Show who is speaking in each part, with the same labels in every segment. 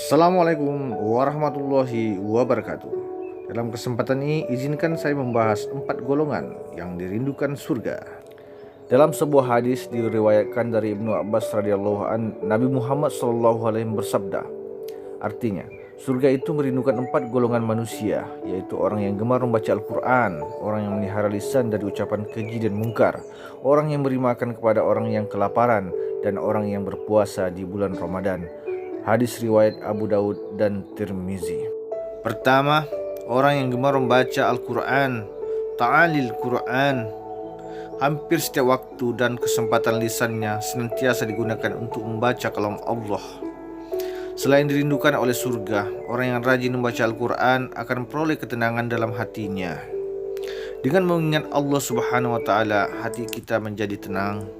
Speaker 1: Assalamualaikum warahmatullahi wabarakatuh. Dalam kesempatan ini izinkan saya membahas 4 golongan yang dirindukan surga. Dalam sebuah hadis diriwayatkan dari Ibnu Abbas radhiyallahu an, Nabi Muhammad SAW bersabda, artinya surga itu merindukan 4 golongan manusia, yaitu orang yang gemar membaca Al-Quran, orang yang melihara lisan dari ucapan keji dan mungkar, orang yang beri makan kepada orang yang kelaparan, dan orang yang berpuasa di bulan Ramadan. Hadis riwayat Abu Daud dan Tirmizi. Pertama, orang yang gemar membaca Al-Quran, ta'alil Quran. Hampir setiap waktu dan kesempatan lisannya senantiasa digunakan untuk membaca kalam Allah. Selain dirindukan oleh surga, orang yang rajin membaca Al-Quran akan memperoleh ketenangan dalam hatinya. Dengan mengingat Allah Subhanahu wa Ta'ala, hati kita menjadi tenang.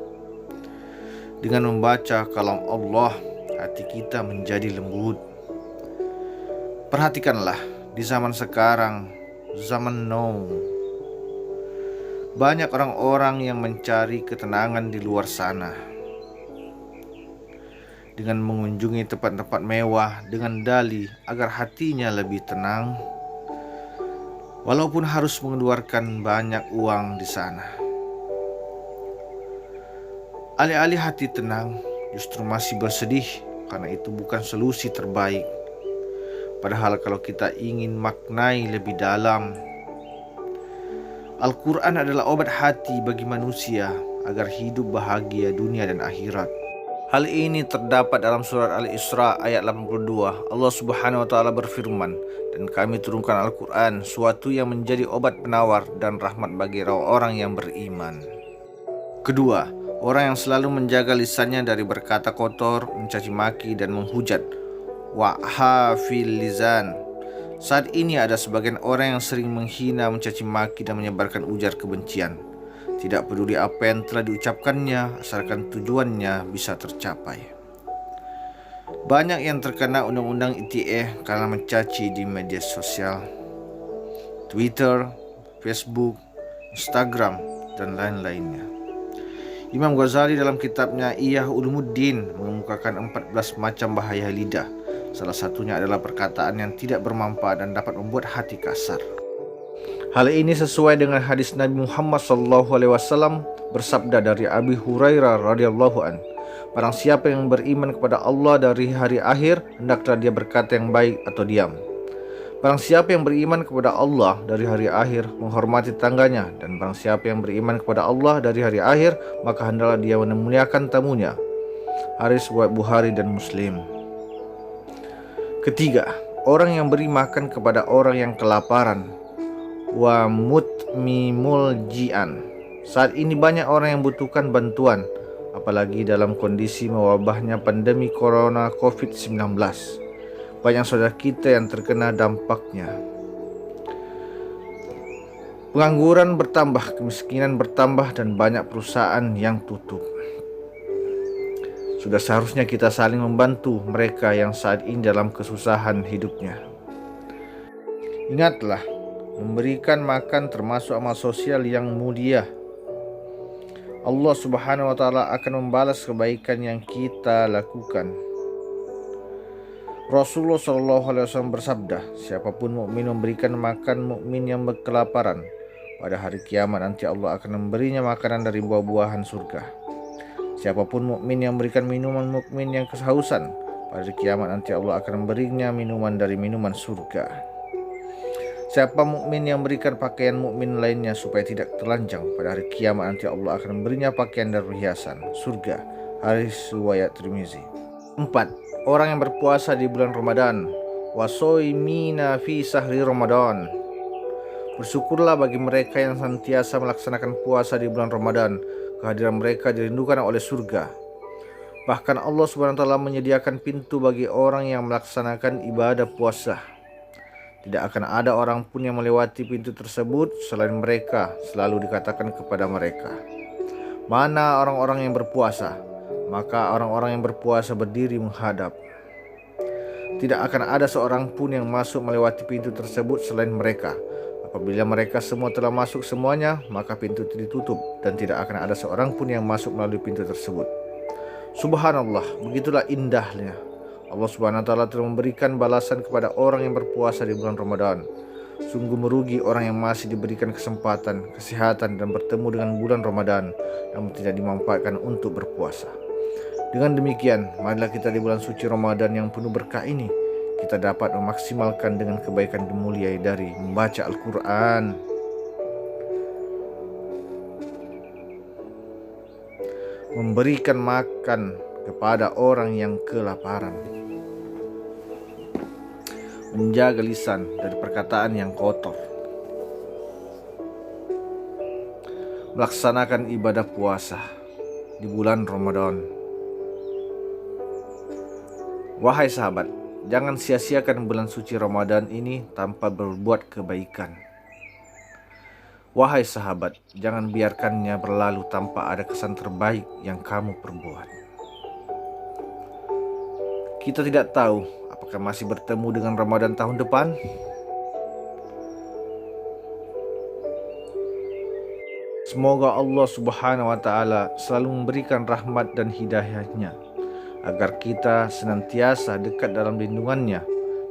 Speaker 1: Dengan membaca kalam Allah, hati kita menjadi lembut. Perhatikanlah, di zaman sekarang, zaman now, banyak orang-orang yang mencari ketenangan di luar sana dengan mengunjungi tempat-tempat mewah dengan dalih agar hatinya lebih tenang, walaupun harus mengeluarkan banyak uang di sana. Alih-alih hati tenang, justru masih bersedih, karena itu bukan solusi terbaik. Padahal kalau kita ingin maknai lebih dalam, Al-Quran adalah obat hati bagi manusia agar hidup bahagia dunia dan akhirat. Hal ini terdapat dalam surat Al-Isra ayat 82. Allah Subhanahu wa Ta'ala berfirman, dan kami turunkan Al-Quran, suatu yang menjadi obat penawar dan rahmat bagi orang yang beriman. Kedua, orang yang selalu menjaga lisannya dari berkata kotor, mencaci maki, dan menghujat. Wahafil lisan. Saat ini ada sebagian orang yang sering menghina, mencaci maki, dan menyebarkan ujar kebencian. Tidak peduli apa yang telah diucapkannya, asalkan tujuannya bisa tercapai. Banyak yang terkena undang-undang ITE karena mencaci di media sosial, Twitter, Facebook, Instagram, dan lain-lainnya. Imam Ghazali dalam kitabnya Ihya Ulumuddin mengemukakan 14 macam bahaya lidah. Salah satunya adalah perkataan yang tidak bermanfaat dan dapat membuat hati kasar. Hal ini sesuai dengan hadis Nabi Muhammad SAW bersabda dari Abi Hurairah radhiyallahu an, barang siapa yang beriman kepada Allah dari hari akhir, hendaklah dia berkata yang baik atau diam. Barang siapa yang beriman kepada Allah dari hari akhir, menghormati tangganya, dan barang siapa yang beriman kepada Allah dari hari akhir, maka hendaklah dia memuliakan tamunya. Hadis riwayat Bukhari dan Muslim. Ketiga, orang yang beri makan kepada orang yang kelaparan. Wa mutmimul ji'an. Saat ini banyak orang yang membutuhkan bantuan, apalagi dalam kondisi mewabahnya pandemi corona COVID-19. Banyak saudara kita yang terkena dampaknya. Pengangguran bertambah, kemiskinan bertambah, dan banyak perusahaan yang tutup. Sudah seharusnya kita saling membantu mereka yang saat ini dalam kesusahan hidupnya. Ingatlah, memberikan makan termasuk amal sosial yang mulia. Allah Subhanahu wa Ta'ala akan membalas kebaikan yang kita lakukan. Rasulullah SAW bersabda, siapapun mukmin memberikan makan mukmin yang kelaparan, pada hari kiamat nanti Allah akan memberinya makanan dari buah-buahan surga. Siapapun mukmin yang memberikan minuman mukmin yang kehausan, pada hari kiamat nanti Allah akan memberinya minuman dari minuman surga. Siapa mukmin yang memberikan pakaian mukmin lainnya supaya tidak telanjang, pada hari kiamat nanti Allah akan memberinya pakaian dan perhiasan surga. Hadis riwayat Tirmizi. 4. Orang yang berpuasa di bulan Ramadan. Wasoimina fi sahri Ramadan. Bersyukurlah bagi mereka yang senantiasa melaksanakan puasa di bulan Ramadan. Kehadiran mereka dirindukan oleh surga. Bahkan Allah SWT menyediakan pintu bagi orang yang melaksanakan ibadah puasa. Tidak akan ada orang pun yang melewati pintu tersebut selain mereka. Selalu dikatakan kepada mereka, mana orang-orang yang berpuasa? Maka orang-orang yang berpuasa berdiri menghadap. Tidak akan ada seorang pun yang masuk melewati pintu tersebut selain mereka. Apabila mereka semua telah masuk semuanya, maka pintu itu ditutup dan tidak akan ada seorang pun yang masuk melalui pintu tersebut. Subhanallah, begitulah indahnya Allah Subhanahu wa taala telah memberikan balasan kepada orang yang berpuasa di bulan Ramadan. Sungguh merugi orang yang masih diberikan kesempatan, kesehatan dan bertemu dengan bulan Ramadan namun tidak dimanfaatkan untuk berpuasa. Dengan demikian, marilah kita di bulan suci Ramadan yang penuh berkah ini kita dapat memaksimalkan dengan kebaikan dimuliai dari membaca Al-Quran, memberikan makan kepada orang yang kelaparan, menjaga lisan dari perkataan yang kotor, melaksanakan ibadah puasa di bulan Ramadan. Wahai sahabat, jangan sia-siakan bulan suci Ramadan ini tanpa berbuat kebaikan. Wahai sahabat, jangan biarkannya berlalu tanpa ada kesan terbaik yang kamu perbuat. Kita tidak tahu apakah masih bertemu dengan Ramadan tahun depan. Semoga Allah Subhanahu wa taala selalu memberikan rahmat dan hidayahnya agar kita senantiasa dekat dalam lindungannya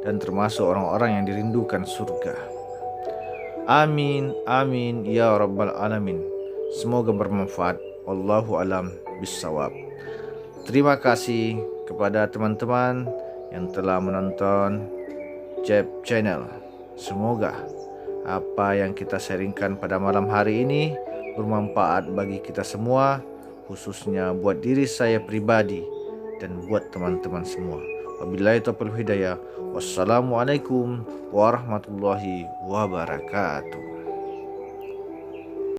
Speaker 1: dan termasuk orang-orang yang dirindukan surga. Amin, amin, ya rabbal alamin. Semoga bermanfaat. Wallahu alam bissawab. Terima kasih kepada teman-teman yang telah menonton Jeb Channel. Semoga apa yang kita sharingkan pada malam hari ini bermanfaat bagi kita semua, khususnya buat diri saya pribadi dan buat teman-teman semua. Wabillahi taufiq wal hidayah. Wassalamualaikum warahmatullahi wabarakatuh.